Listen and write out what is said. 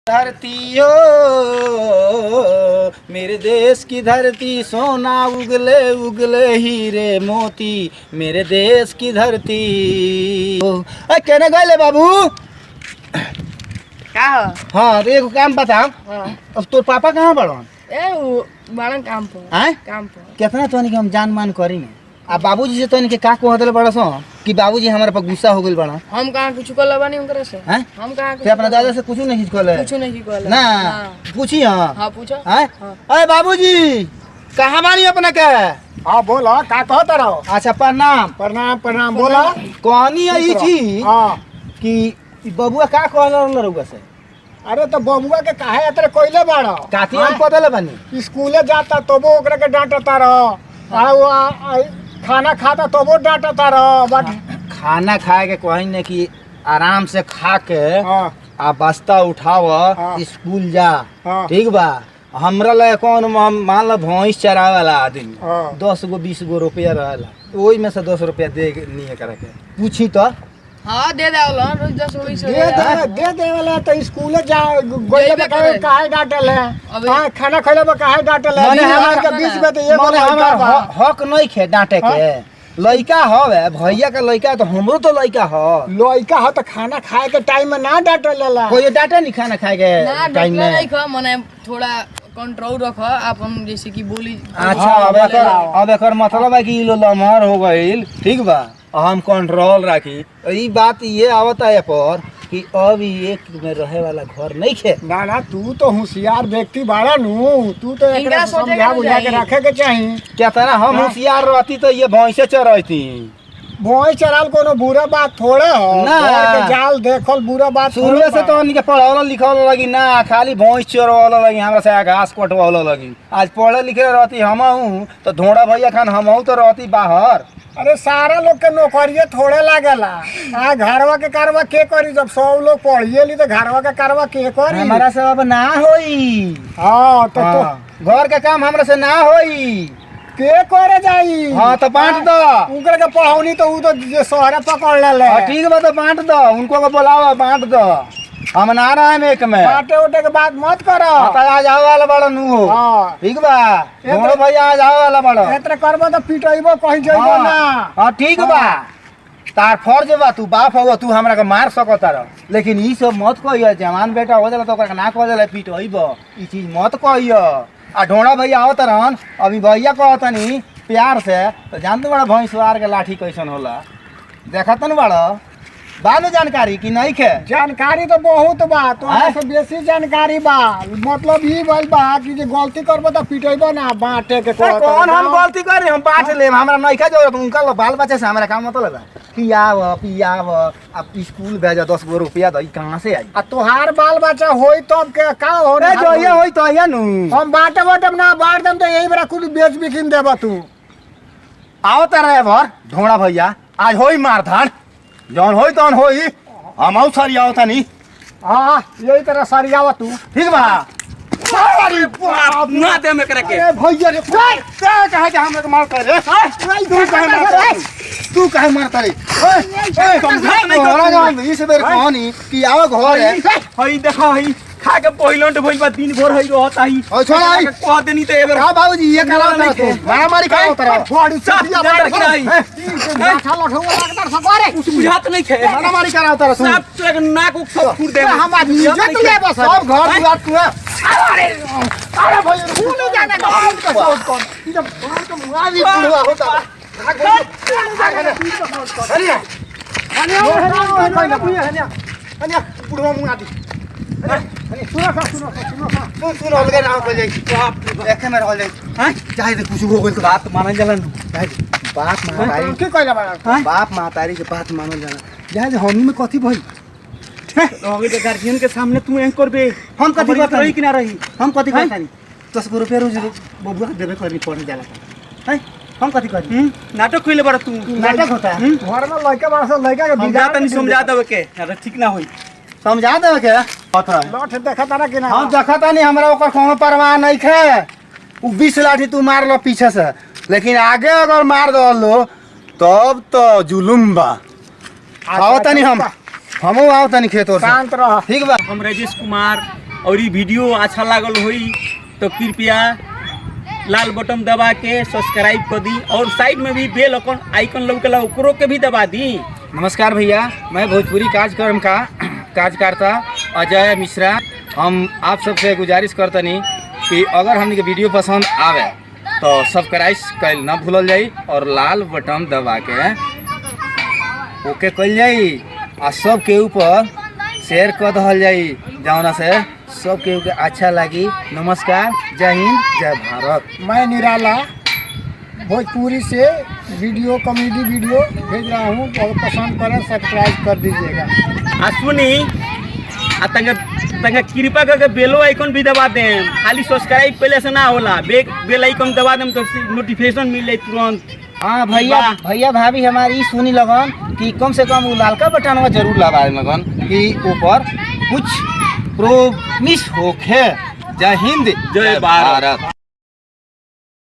धरतियो मेरे देश की धरती सोना उगले उगले हीरे मोती मेरे देश की धरती। कहने गए बाबू का हो? हाँ तो एगो काम बताओ। अब तोर पापा कहाँ बड़न? बड़न काम पर। आय काम पर कितना तो हम जान मान करी ने आ बाबूजी से तो का कहल बड़ा सो कि बाबूजी हमारे पर गुस्सा हो गइल बड़ा। हम कहाँ कुछ कर लबानी उनकरे से? हैं हम कहाँ ते अपना दादा से कुछ नहीं कहले? कुछ नहीं कहले ना पूछी। हां हां पूछो। हैं अरे बाबूजी कहाँ बानी अपना के? हाँ बोला का कहता रहो। अच्छा प्रणाम। प्रणाम प्रणाम बोला। कहानी आई थी हाँ कि बबुआ का कहल रहुआ से? अरे तो बबुआ के काहे अतरे कोइले बाड़ो? काती हम पतले बनी स्कूले जाता तबो ओकरा के डांटता रहो। खाना खाता तबो डांटता रहो। बट खाना खाए के कहीं ने कि आराम से खा के हाँ आ बस्ता उठाव हाँ। स्कूल जा। हाँ। ठीक बा हमरा लगे कौन मान लो भैंस चरावे वाला आदमी हाँ। 10 गो 20 गो रुपया रहेला ओही में से 10 रुपया दे नहीं करे के पूछी तो हां दे देवला रोज 10 20 दे दे वाला तो स्कूले जा गोइले जइबे काहे करे। काहे डांटल है? अबे- हाँ खाना खइले बा काहे डांटल है? मने हमार हमार के बीच में तो ये मने हमार हक नहीं खे डांटे के। लइका हवे भैया का लइका तो हमरो तो लइका ह। लइका हो तो खाना खाए के टाइम में ना डांटल। कोई डांटे नहीं खाना खाए के ना टाइम डटला में। नहीं खा मने थोड़ा कंट्रोल रख अपन जैसे कि बोली। अच्छा अब एकर मतलब है कि इ लो लमहर हो गइल। ठीक बा हम कंट्रोल राखी। ई बात ये आवता है पर कि अब एक में रहे वाला घर नहीं खे। ना ना तू तो होशियार व्यक्ति बाड़ा नु। तू तो एकरा इनकरा सोचे समझा के बुझा के चाहिए। रखे के चाहिए। क्या तरह हम हाँ। होशियार रहती तो ये भैंसे चरती। भोई चराल कोनो बुरा बात थोड़े हो। ना। घर के जाल देखल बुरा बात शुरू थोड़े से तो उनके पढ़ावल लिखल लगी ना खाली भैंस चरवाल लगी हमरा से घास कटवाल लगी। आज पढ़े लिखे रहती हम तो धोड़ा भैया खान हम तो रहती बाहर। अरे सारा लोग के नौकरिये थोड़े लागेला। हाँ घरवा के कारवा के करी? जब 100 लोग पढ़िए ली तो घरवा के कारवा के करी? हमारा से अब ना होई। हाँ तो घर के काम हमरा से ना होई। के करे जाई? हाँ तो बांट दो। उनकर के पढ़ौनी तो उ तो जे शहरे पकड़ ले। ठीक बा तो बांट दो उनको को बुलाओ बांट दो। हम ना रहे में एक में बाटे उटे के बात मत करो। आज आवे वाला बड़ा नु हो। हाँ ठीक बा दोनों भैया आज आवे वाला बड़ा। एतरे करबो तो पिटइबो कहीं जइबो ना। हाँ ठीक बा तार फर्ज बा तू बाप हो तू हमरा के मार सकता रह लेकिन ई सब मत कहियो। जवान बेटा हो जाला तो ओकरा के ना कह जाला पिटइबो ई चीज मत कहियो। आ ढोड़ा भैया आवत रहन अभी भैया कहतनी प्यार से तो जानते बड़ा भैंसवार के लाठी कैसन होला देखत न बड़ा बानु जानकारी कि नहीं खे? जानकारी तो बहुत बा तो हाँ? से बेसी जानकारी बा। मतलब ई बोल बा कि जे गलती करबो तो पिटइबो ना बाटे के कहत। कौन हम गलती करी हम बांट लेम हमरा नहीं खा जरूरत उनका बाल बच्चा से हमरा काम मतलब है पियाव अब स्कूल भेजा 10 गो रुपया दई कहाँ से आई? आ तोहार बाल बच्चा होई तब के का हो? अरे जो ये होई तो ये नु हम बाटे बाटे ना बांट देम तो यही बड़ा कुल बेच बिकिन देबा तू। आओ तारा भर ढोड़ा भैया आज होई मारधान जौन होई तौन होई हम आउ सरी आओ तनी। हां यही तरह सरियावा तू। ठीक बा अरे बाप ना दे में करे के। अरे भैया रे क्या कहे के हम मार कर रे तू कहे मारता रे समझा नहीं तोरा जान इस बेर कहानी कि आओ घर है हई देखो हई खा के पहिलंट भइल बा दिन भर हई रहता ही और छोड़ा आई कह देनी तो एबर हां बाबूजी ये करा तू मारामारी करा तोरा बड़ी साफ सरिया जंदर गिराई माथा लठौआ लगता सवारे। कुछ बुझात नहीं खे मारामारी करा तोरा तू साफ तोरा के नाक उक सब फूट दे हम आज इज्जत ले बस सब घर दुआर तू अरे भैया भूल जाने का बहुत कौन जब बाहर का मुआवी बुढ़वा होता अरे अनिया बुढ़वा मुआ दी। सुनो लगे ना हो जाए देखे में रह जाए हैं चाहे तो कुछ हो गइल बात मानन जलन बाप महतारी के कहला बा? बाप महतारी के बात मानल जाला जाए हम में कथी भइल होगे तो गार्जियन के सामने तू एंग करबे हम कथी हमारी करतानी? रही कि ना रही हम कथी करतानी 10 गो रुपया रोज बबुआ के देबे करनी पड़े जाला हैं हम कथी करी नाटक कइले बड़ तू नाटक होता है घर में लड़का बड़ा सा लड़का के समझा तनी समझा देवे के अरे ठीक ना होई समझा देवे के पता है लठ देखा तारा कि ना? हम देखता नहीं हमरा ओकर कोनो परवाह नहीं खे। उ 20 लाठी तू मार लो पीछे से लेकिन आगे अगर मार दलो तब तो जुलुम बा। आओ तनी हम आओ तनी खेत और शांत रह। ठीक बा हम राजेश कुमार और ये वीडियो अच्छा लागल होई तो कृपया लाल बटन दबा के सब्सक्राइब कर दी और साइड में भी बेल आइकन लौकेला ओकरो के भी दबा दी। नमस्कार भैया, मैं भोजपुरी कार्यक्रम का कार्यकर्ता अजय मिश्रा। हम आप सबसे गुजारिश करतनी कि अगर हमने के वीडियो पसंद आवे तो सब्सक्राइब कल न भूलल जाई और लाल बटन दबा के ओके कल जाई आ सब के ऊपर शेयर कर दहल जाई जौना से सब के ऊपर अच्छा लगी। नमस्कार, जय हिंद, जय भारत। मैं निराला भोजपुरी से वीडियो कॉमेडी वीडियो भेज रहा हूँ, बहुत पसंद करें, सब्सक्राइब कर दीजिएगा। सुनी तंगा कृपा करके बेलो आइकन भी दबा दें। खाली सब्सक्राइब पहले से ना होला, बेल आइकन दबा दें तो नोटिफिकेशन मिले तुरंत। हाँ भैया भाभी हमारी ई सुनी लगन कि कम से कम वो लालका बटनवा जरूर दबा लगन कि ऊपर कुछ प्रोमिस होखे। जय हिंद, जय भारत।